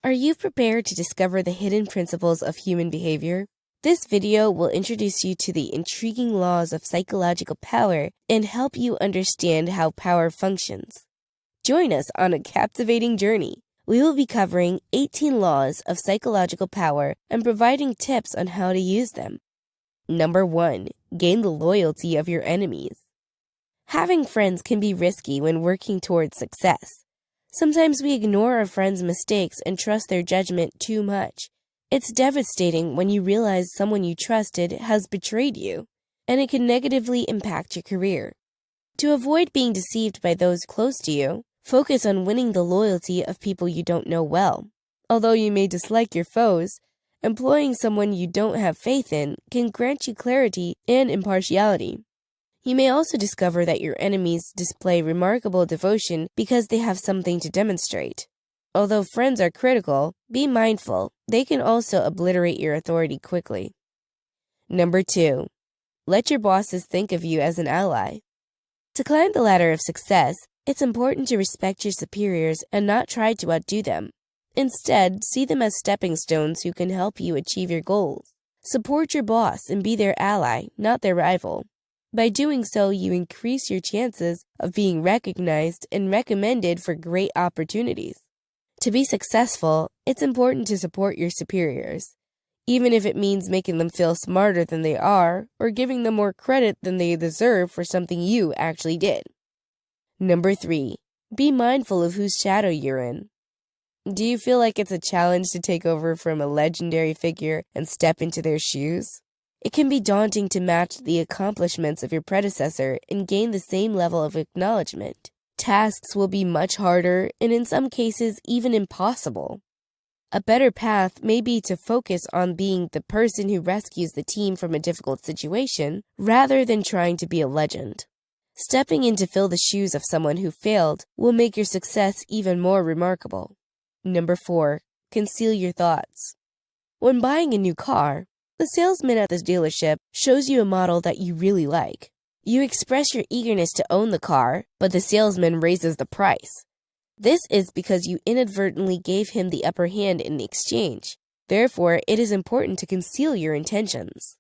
Are you prepared to discover the hidden principles of human behavior? This video will introduce you to the intriguing laws of psychological power and help you understand how power functions. Join us on a captivating journey. We will be covering 18 laws of psychological power and providing tips on how to use them. Number 1. Gain the loyalty of your enemies. Having friends can be risky when working towards success. Sometimes we ignore our friends' mistakes and trust their judgment too much. It's devastating when you realize someone you trusted has betrayed you, and it can negatively impact your career. To avoid being deceived by those close to you, focus on winning the loyalty of people you don't know well. Although you may dislike your foes, employing someone you don't have faith in can grant you clarity and impartiality. You may also discover that your enemies display remarkable devotion because they have something to demonstrate. Although friends are critical, be mindful, they can also obliterate your authority quickly. Number 2. Let your bosses think of you as an ally. To climb the ladder of success, it's important to respect your superiors and not try to outdo them. Instead, see them as stepping stones who can help you achieve your goals. Support your boss and be their ally, not their rival. By doing so, you increase your chances of being recognized and recommended for great opportunities. To be successful, it's important to support your superiors, even if it means making them feel smarter than they are or giving them more credit than they deserve for something you actually did. Number 3. Be mindful of whose shadow you're in. Do you feel like it's a challenge to take over from a legendary figure and step into their shoes? It can be daunting to match the accomplishments of your predecessor and gain the same level of acknowledgement. Tasks will be much harder and in some cases even impossible. A better path may be to focus on being the person who rescues the team from a difficult situation rather than trying to be a legend. Stepping in to fill the shoes of someone who failed will make your success even more remarkable. Number 4. Conceal your thoughts. When buying a new car, the salesman at the dealership shows you a model that you really like. You express your eagerness to own the car, but the salesman raises the price. This is because you inadvertently gave him the upper hand in the exchange. Therefore, it is important to conceal your intentions.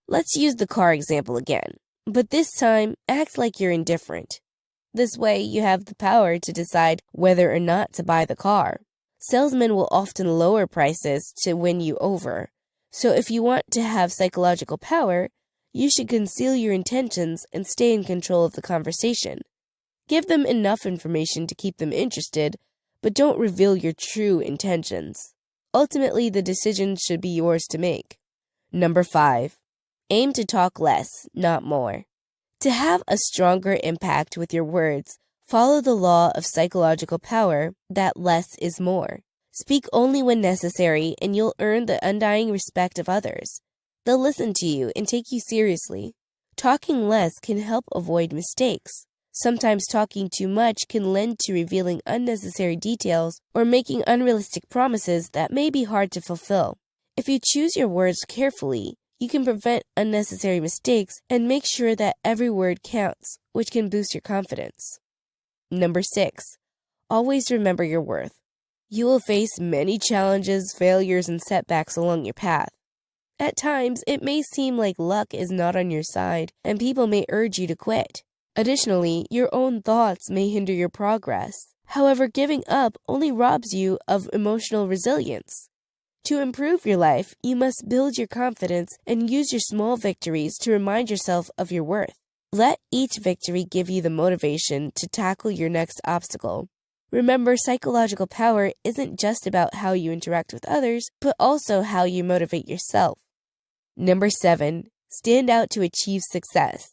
Let's use the car example again, but this time, act like you're indifferent. This way, you have the power to decide whether or not to buy the car. Salesmen will often lower prices to win you over. So if you want to have psychological power, you should conceal your intentions and stay in control of the conversation. Give them enough information to keep them interested, but don't reveal your true intentions. Ultimately, the decision should be yours to make. Number 5. Aim to talk less, not more. To have a stronger impact with your words, follow the law of psychological power that less is more. Speak only when necessary, and you'll earn the undying respect of others. They'll listen to you and take you seriously. Talking less can help avoid mistakes. Sometimes talking too much can lend to revealing unnecessary details or making unrealistic promises that may be hard to fulfill. If you choose your words carefully, you can prevent unnecessary mistakes and make sure that every word counts, which can boost your confidence. Number 6. Always remember your worth. You will face many challenges, failures, and setbacks along your path. At times, it may seem like luck is not on your side, and people may urge you to quit. Additionally, your own thoughts may hinder your progress. However, giving up only robs you of emotional resilience. To improve your life, you must build your confidence and use your small victories to remind yourself of your worth. Let each victory give you the motivation to tackle your next obstacle. Remember, psychological power isn't just about how you interact with others, but also how you motivate yourself. Number 7. Stand out to achieve success.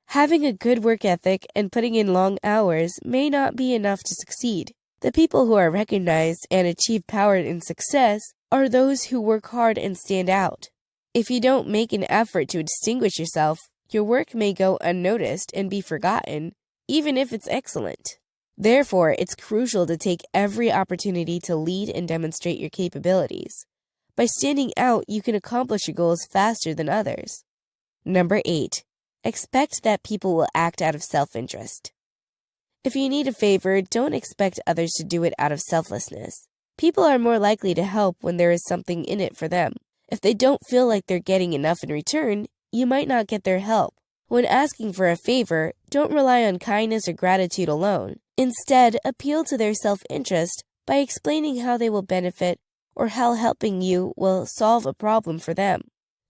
Having a good work ethic and putting in long hours may not be enough to succeed. The people who are recognized and achieve power and success are those who work hard and stand out. If you don't make an effort to distinguish yourself, your work may go unnoticed and be forgotten, even if it's excellent. Therefore, it's crucial to take every opportunity to lead and demonstrate your capabilities. By standing out, you can accomplish your goals faster than others. Number 8. Expect that people will act out of self-interest. If you need a favor, don't expect others to do it out of selflessness. People are more likely to help when there is something in it for them. If they don't feel like they're getting enough in return, you might not get their help. When asking for a favor, don't rely on kindness or gratitude alone. Instead, appeal to their self-interest by explaining how they will benefit or how helping you will solve a problem for them.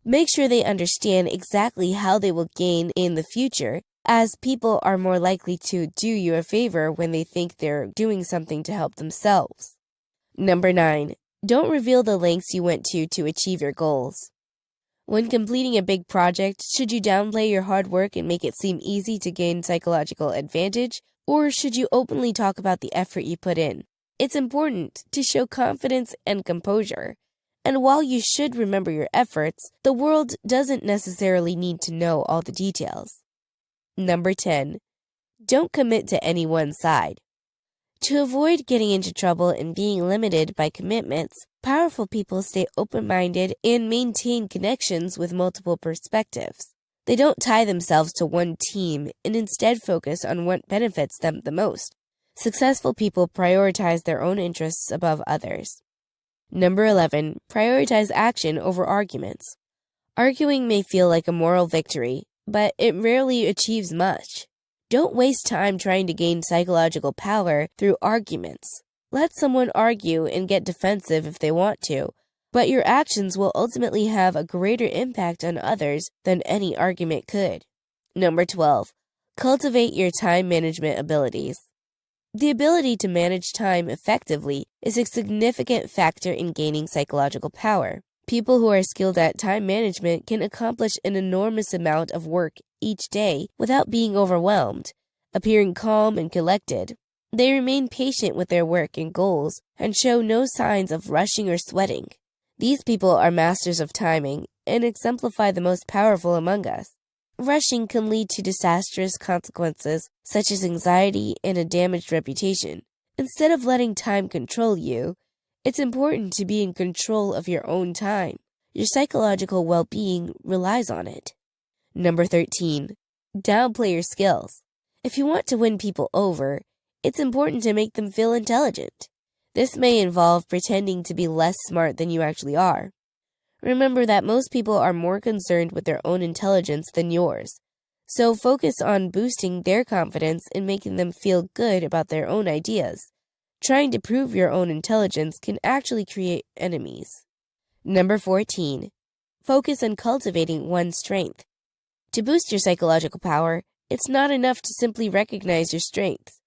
Make sure they understand exactly how they will gain in the future, as people are more likely to do you a favor when they think they're doing something to help themselves. Number 9. Don't reveal the lengths you went to achieve your goals. When completing a big project, should you downplay your hard work and make it seem easy to gain psychological advantage, or should you openly talk about the effort you put in? It's important to show confidence and composure. And while you should remember your efforts, the world doesn't necessarily need to know all the details. Number 10. Don't commit to any one side. To avoid getting into trouble and being limited by commitments, powerful people stay open-minded and maintain connections with multiple perspectives. They don't tie themselves to one team and instead focus on what benefits them the most. Successful people prioritize their own interests above others. Number 11. Prioritize action over arguments. Arguing may feel like a moral victory, but it rarely achieves much. Don't waste time trying to gain psychological power through arguments. Let someone argue and get defensive if they want to, but your actions will ultimately have a greater impact on others than any argument could. Number 12. Cultivate your time management abilities. The ability to manage time effectively is a significant factor in gaining psychological power. People who are skilled at time management can accomplish an enormous amount of work each day without being overwhelmed, appearing calm and collected. They remain patient with their work and goals and show no signs of rushing or sweating. These people are masters of timing and exemplify the most powerful among us. Rushing can lead to disastrous consequences such as anxiety and a damaged reputation. Instead of letting time control you, it's important to be in control of your own time. Your psychological well-being relies on it. Number 13. Downplay your skills. If you want to win people over, it's important to make them feel intelligent. This may involve pretending to be less smart than you actually are. Remember that most people are more concerned with their own intelligence than yours, so focus on boosting their confidence and making them feel good about their own ideas. Trying to prove your own intelligence can actually create enemies. Number 14. Focus on cultivating one's strength. To boost your psychological power, it's not enough to simply recognize your strengths.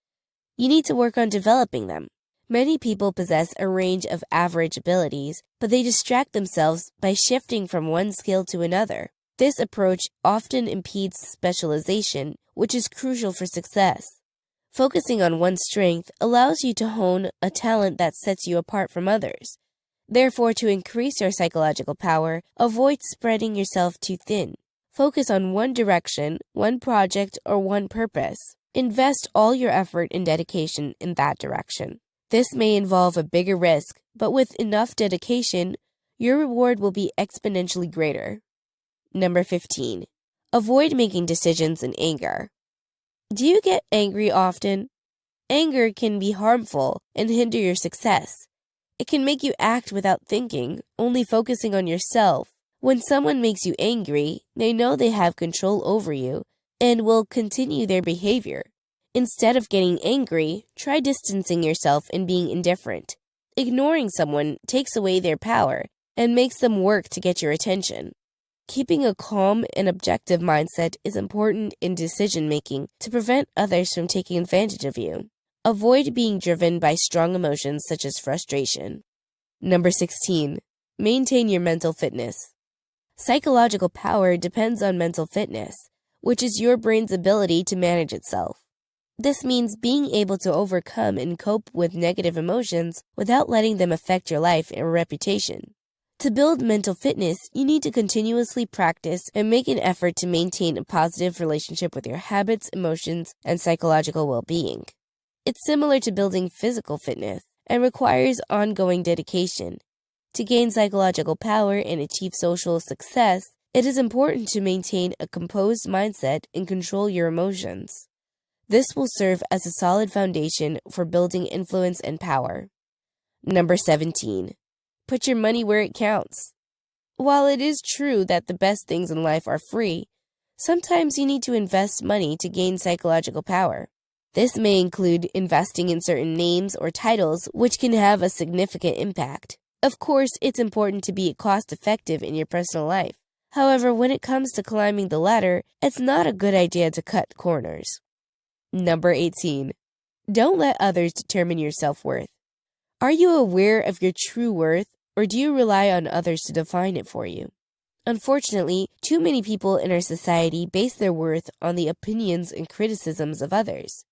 You need to work on developing them. Many people possess a range of average abilities, but they distract themselves by shifting from one skill to another. This approach often impedes specialization, which is crucial for success. Focusing on one strength allows you to hone a talent that sets you apart from others. Therefore, to increase your psychological power, avoid spreading yourself too thin. Focus on one direction, one project, or one purpose. Invest all your effort and dedication in that direction. This may involve a bigger risk, but with enough dedication, your reward will be exponentially greater. Number 15. Avoid making decisions in anger. Do you get angry often? Anger can be harmful and hinder your success. It can make you act without thinking, only focusing on yourself. When someone makes you angry, they know they have control over you and will continue their behavior. Instead of getting angry, try distancing yourself and being indifferent. Ignoring someone takes away their power and makes them work to get your attention. Keeping a calm and objective mindset is important in decision-making to prevent others from taking advantage of you. Avoid being driven by strong emotions such as frustration. Number 16. Maintain your mental fitness. Psychological power depends on mental fitness, which is your brain's ability to manage itself. This means being able to overcome and cope with negative emotions without letting them affect your life or reputation. To build mental fitness, you need to continuously practice and make an effort to maintain a positive relationship with your habits, emotions, and psychological well-being. It's similar to building physical fitness and requires ongoing dedication. To gain psychological power and achieve social success, it is important to maintain a composed mindset and control your emotions. This will serve as a solid foundation for building influence and power. Number 17. Put your money where it counts. While it is true that the best things in life are free, sometimes you need to invest money to gain psychological power. This may include investing in certain names or titles which can have a significant impact. Of course, it's important to be cost-effective in your personal life. However, when it comes to climbing the ladder, it's not a good idea to cut corners. Number 18. Don't let others determine your self-worth. Are you aware of your true worth, or do you rely on others to define it for you? Unfortunately, too many people in our society base their worth on the opinions and criticisms of others.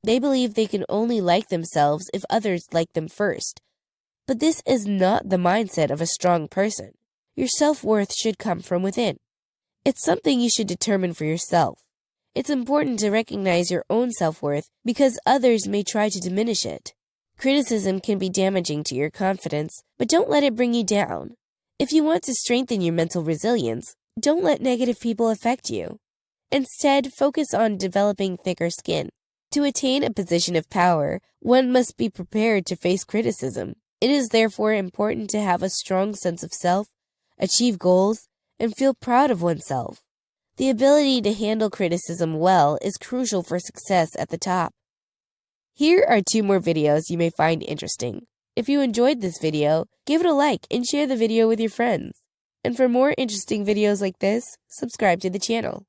They believe they can only like themselves if others like them first. But this is not the mindset of a strong person. Your self-worth should come from within. It's something you should determine for yourself. It's important to recognize your own self-worth because others may try to diminish it. Criticism can be damaging to your confidence, but don't let it bring you down. If you want to strengthen your mental resilience, don't let negative people affect you. Instead, focus on developing thicker skin. To attain a position of power, one must be prepared to face criticism. It is therefore important to have a strong sense of self, achieve goals, and feel proud of oneself. The ability to handle criticism well is crucial for success at the top. Here are 2 more videos you may find interesting. If you enjoyed this video, give it a like and share the video with your friends. And for more interesting videos like this, subscribe to the channel.